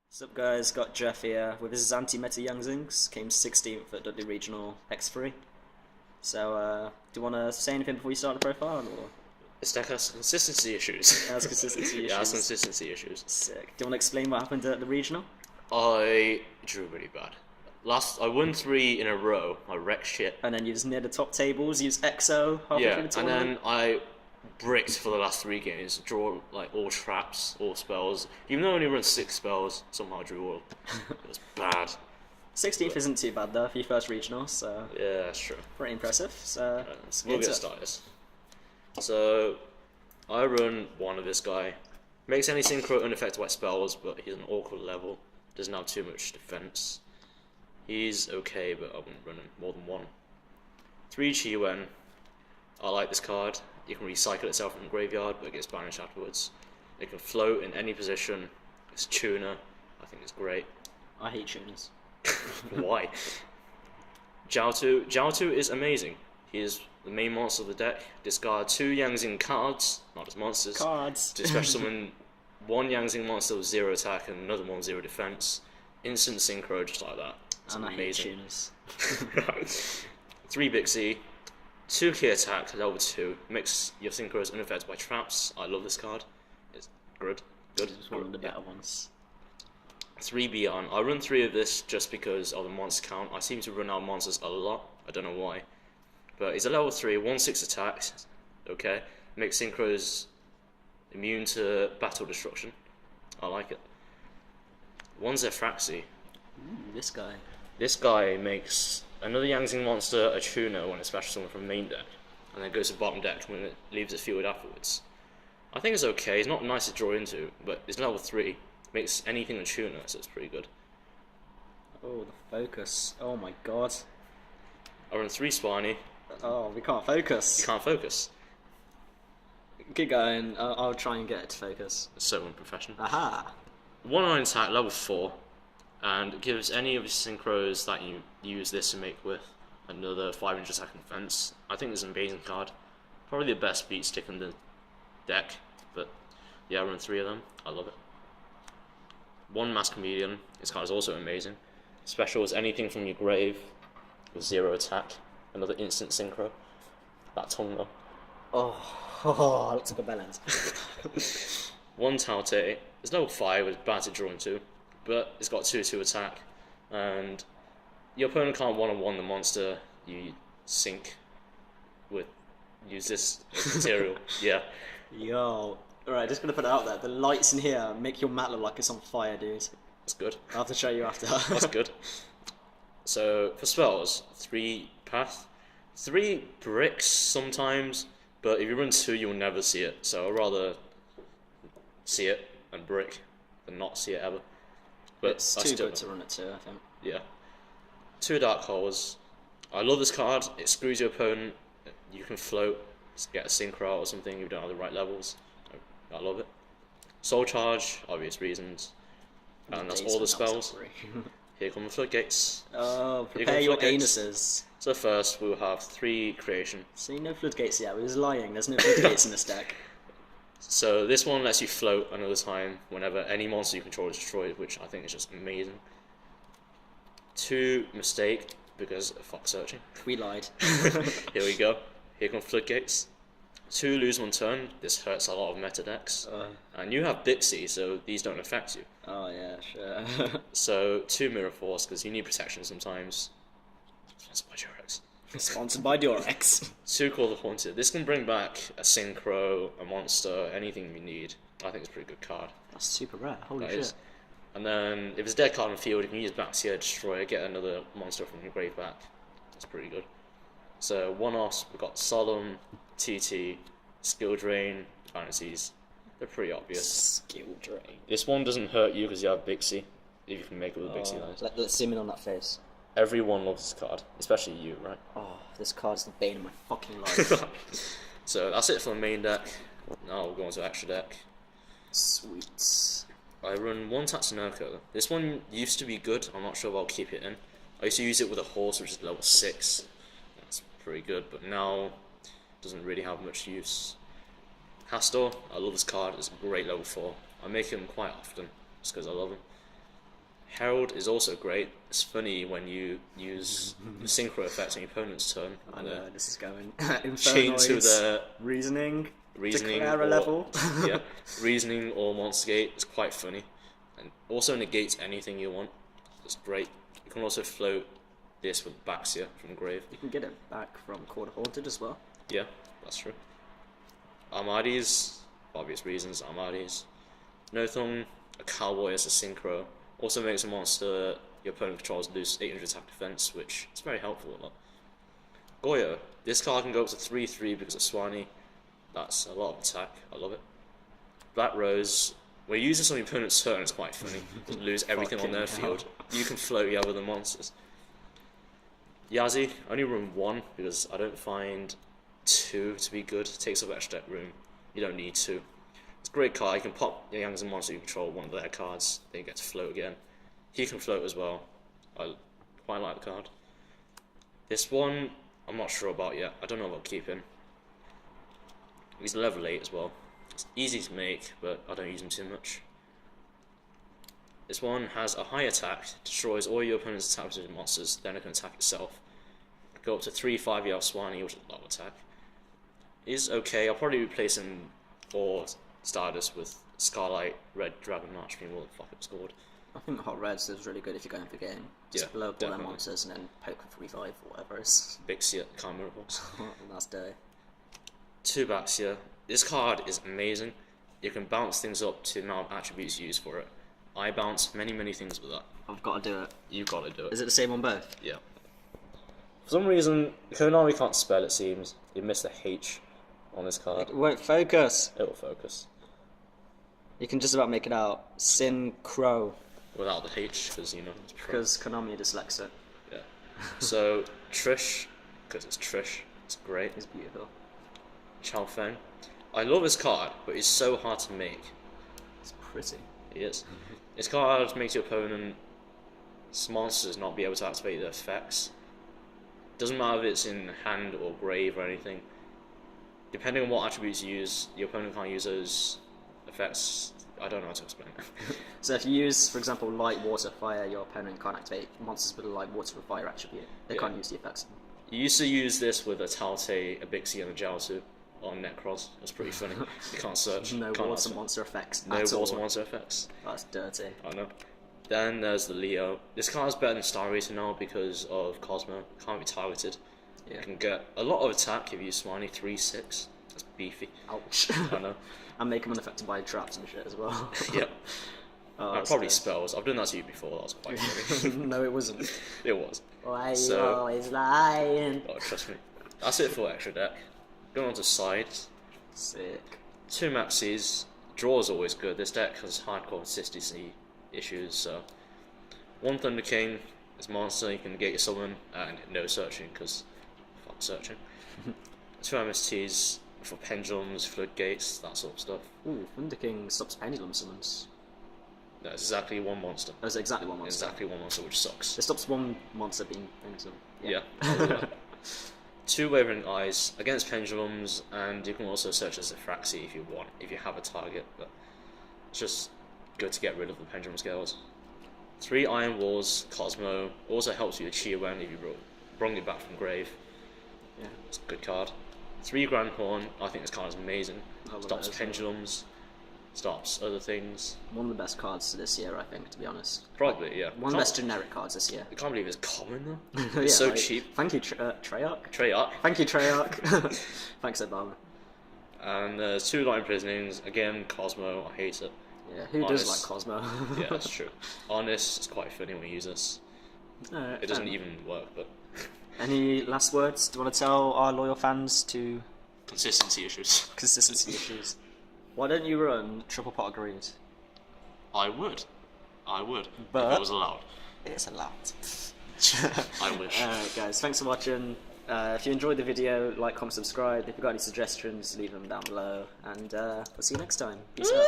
What's up guys, got Jeff here with his anti-meta Young Zings, came 16th at Dudley Regional X3. So, do you want to say anything before you start the profile? Or? This deck has consistency issues. Has consistency issues. Yeah, it has consistency issues. Sick. Do you want to explain what happened at the Regional? I drew really bad. I won 3 in a row. I wrecked shit. And then you just near the top tables, use EXO halfway through the and tournament? then I bricked for the last 3 games. Draw like all traps, all spells. Even though I only run 6 spells, somehow I drew all. It was bad. 16th isn't too bad though for your first regional, so Yeah, that's true. pretty impressive. So We'll get started. So I run one of this guy. Makes any synchro unaffected by spells, but he's an awkward level. Doesn't have too much defense. He's okay, but I wouldn't run him more than one. 3 Chi-Wen. I like this card. You can recycle itself from the graveyard, but it gets banished afterwards. It can float in any position. It's tuner. I think it's great. I hate tuners. Why? Jiaotu. Jiaotu is amazing. He is the main monster of the deck. Discard 2 Yangzing cards, not as monsters. Cards. To special summon 1 Yangzing monster with 0 attack and another one with 0 defense. Instant synchro just like that. It's and amazing. I hate tuners. 3 Bixie, 2 key attack, level 2. Makes your synchros unaffected by traps. I love this card. It's good. Good. It's one of the better ones. 3 Beyond. I run 3 of this just because of the monster count. I seem to run out monsters a lot. I don't know why. But he's a level 3, 1/6 attack. Okay. Makes synchros immune to battle destruction. I like it. 1 Zefraxi. This guy. This guy makes another Yangzing monster a tuner when it's special summon from main deck, and then goes to bottom deck when it leaves it fielded afterwards. I think it's okay. He's not nice to draw into, but it's level 3. Makes anything a tuner, so it's pretty good. Oh, the focus. Oh my god. I run 3 Spiny. Oh, we can't focus. You can't focus. Keep going. I'll try and get it to focus. It's so unprofessional. Aha! 1 iron attack, level 4, and it gives any of your synchros that you use this to make with another 500 attack and defense. I think it's an amazing card. Probably the best beat stick in the deck, but yeah, I run 3 of them. I love it. 1 Mass Comedian. This card is also amazing. Special is anything from your grave with 0 attack. Another instant synchro. That tongue though. Oh, looks like a balance. 1 Taute. It's level 5, it's bad to draw into, but it's got 2/2 attack, and your opponent can't one-on-one the monster you sink with. Use this material. Yeah. Yo. Alright, just gonna put it out there. The lights in here make your mat look like it's on fire, dude. That's good. I'll have to show you after. That's good. So, for spells, 3 Path. 3 bricks sometimes, but if you run 2, you'll never see it. So I'd rather see it and brick than not see it ever. But It's too good to run it too, I think. Yeah. 2 Dark Holes. I love this card. It screws your opponent. You can float, get a synchro or something if you don't have the right levels. I love it. Soul Charge, obvious reasons. And that's all the spells. Here come the floodgates. Oh, prepare your floodgates. anuses. So first we'll have 3 creation. See, no floodgates yet. We was lying. There's no floodgates in this deck. So this one lets you float another time whenever any monster you control is destroyed, which I think is just amazing. 2 Mistake, because of fox searching. We lied. Here we go. Here come floodgates. 2 Lose 1 turn. This hurts a lot of meta decks. And you have Bixie, so these don't affect you. Oh yeah, sure. So 2 Mirror Force, because you need protection sometimes. Sponsored by Durex. Sponsored by Durex. 2 Call the Haunted. This can bring back a synchro, a monster, anything you need. I think it's a pretty good card. That's super rare. Holy That shit. is. And then if it's a dead card on the field, you can use Baxier, Destroyer, get another monster from your grave back. That's pretty good. So one-offs, we've got Solemn, TT, Skill Drain, Fantasies. They're pretty obvious. Skill drain. This one doesn't hurt you because you have Bixie, if you can make it with Bixie. Let's zoom in on that face. Everyone loves this card, especially you, right? Oh, this card's the bane of my fucking life. So that's it for the main deck. Now we'll go on to extra deck. Sweet. I run 1 Tatsunoko. This one used to be good. I'm not sure if I'll keep it in. I used to use it with a horse, which is level 6. That's pretty good, but now it doesn't really have much use. Castor, I love this card. It's a great level 4. I make him quite often, just because I love him. Herald is also great. It's funny when you use the synchro effect on your opponent's turn. I know this is going. Chain to the reasoning. or, Declare a level. yeah, reasoning or monster gate is quite funny, and also negates anything you want. It's great. You can also float this with Baxia from grave. You can get it back from Quarter Haunted as well. Yeah, that's true. Armades, obvious reasons. Armades. Nothong, a cowboy as a synchro, also makes a monster your opponent controls lose 800 attack defense, which is very helpful a lot. Goyo, this card can go up to 3/3 because of Swanee. That's a lot of attack. I love it. Black Rose, when you use this on your opponent's turn, it's quite funny. You lose everything on their field. You can float your other monsters. Yazi, only room 1 because I don't find 2 to be good. It takes up extra deck room. You don't need 2. It's a great card. You can pop your Yang and monster you control one of their cards, then you get to float again. He can float as well. I quite like the card. This one, I'm not sure about yet. I don't know if I'll keep him. He's level 8 as well. It's easy to make, but I don't use him too much. This one has a high attack, destroys all your opponent's attack with monsters, then it can attack itself. Go up to 3/5 you have Swanee, which is a low attack. He's okay. I'll probably replace him or Stardust with Scarlight Red Dragon March, I mean, what the fuck it was called. I think Hot Reds is really good if you're going for game. Just blow up all their monsters and then poke for 3/5 or whatever it is. Bixia, Chimera Box. Last day. 2 Baxia. This card is amazing. You can bounce things up to the amount of attributes you use for it. I bounce many things with that. I've got to do it. You've got to do it. Is it the same on both? Yeah. For some reason, Konami can't spell, it seems. You missed the H on this card. It won't focus. It will focus. You can just about make it out. Sin Crow. Without the H, because, you know, it's pro. Because Konami are dyslexic. Yeah. So, Trish, because it's Trish, it's great. It's beautiful. Chao Feng. I love his card, but he's so hard to make. It's pretty. He is. His card makes your opponent's monsters not be able to activate their effects. Doesn't matter if it's in hand or grave or anything. Depending on what attributes you use, your opponent can't use those effects. I don't know how to explain it. So if you use, for example, light, water, fire, your opponent can't activate monsters with a light, water, or fire attribute. They can't use the effects. You used to use this with a Talte, a Bixie, and a Jiaozu on Necros. It was pretty funny. You can't search. No can't water monster effects. No water monster effects. That's dirty. I know. Then there's the Leo. This card's better than Star Racer now because of Cosmo. Can't be targeted. Yeah. You can get a lot of attack if you use Swanee 3/6. That's beefy. Ouch. I know. And make them unaffected by traps and shit as well. Yeah. Probably scary. Spells. I've done that to you before. That was quite funny. No, it wasn't. It was. Why are you always lying? Oh, trust me. That's it for extra deck. Going on to sides. Sick. 2 Maxis. Draw is always good. This deck has hardcore consistency issues, so 1 Thunder King is monster. You can get your summon and no searching because fuck searching. 2 MSTs for pendulums, floodgates, that sort of stuff. Ooh, Thunder King stops pendulum summons. That's exactly 1 monster. That's exactly 1 monster. Exactly 1 monster, which sucks. It stops 1 monster being pendulum. Yeah. 2 Wavering Eyes against pendulums, and you can also search as a Fraxi if you want, if you have a target, but it's just good to get rid of the pendulum scales. 3 Iron Walls, Cosmo, also helps you with Chiwen if you brought it back from grave. Yeah. It's a good card. 3 Grand Horn, I think this card is amazing. Stops pendulums, stops other things. One of the best cards this year, I think, to be honest. Probably, yeah. One of the best generic cards this year. I can't believe it's common though. Yeah, It's so cheap. Thank you, Treyarch. Treyarch. Thank you, Treyarch. Thanks, Obama. And there's 2 Light Imprisonings, again, Cosmo, I hate it. Yeah, who does like Cosmo? Yeah, that's true. Honest, it's quite funny when we use this. It doesn't even work, but... Any last words? Do you want to tell our loyal fans to... Consistency issues. Consistency issues. Why don't you run Triple Pot of Greed? I would. But if it was allowed. It's allowed. I wish. Alright guys, thanks for watching. If you enjoyed the video, like, comment, subscribe. If you've got any suggestions, leave them down below. And we'll see you next time. Peace out.